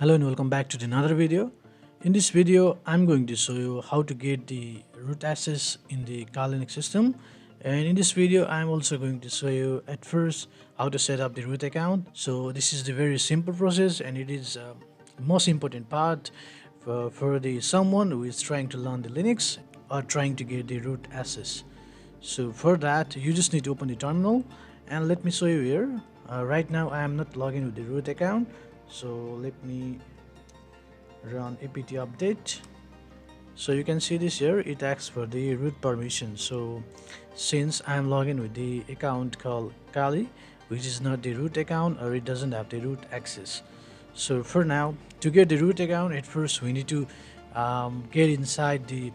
Hello and welcome back to another video. In this video, I'm going to show you how to get the root access in the kalilinux system. And in this video, I'm also going to show you at first how to set up the root account. So this is the very simple process, and it is the most important part for the someone who is trying to learn the Linux or trying to get the root access. So for that, you just need to open the terminal, and let me show you here. Right now, I am not logging with the root account. So let me run apt update. So you can see this here, it asks for the root permission. So since I'm logging with the account called Kali, which is not the root account, or it doesn't have the root access. So for now, to get the root account, at first we need to get inside the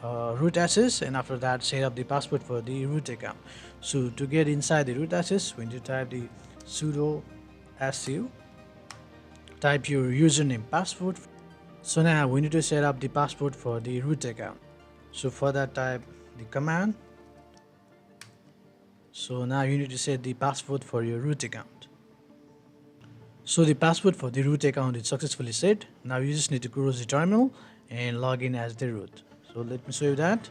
root access, and after that set up the password for the root account. So to get inside the root access, we need to type the sudo su, type your username, password. So now we need to set up the password for the root account. So for that, type the command. So now you need to set the password for your root account. So the password for the root account is successfully set. Now you just need to close the terminal and log in as the root. So let me show you that.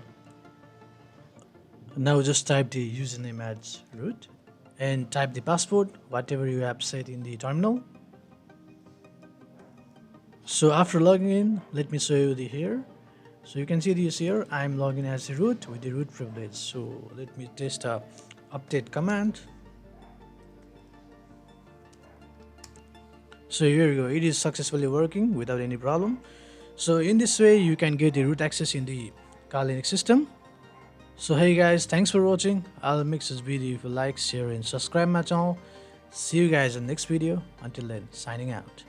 Now just type the username as root and type the password, whatever you have set in the terminal. So after logging in, let me show you the here. So you can see this here, I'm logging as the root with the root privilege. So let me test a update command. So here you go, it is successfully working without any problem. So in this way, you can get the root access in the kalilinux system. So hey guys, thanks for watching. I'll make this video if you like, share and subscribe my channel. See you guys in the next video. Until then, signing out.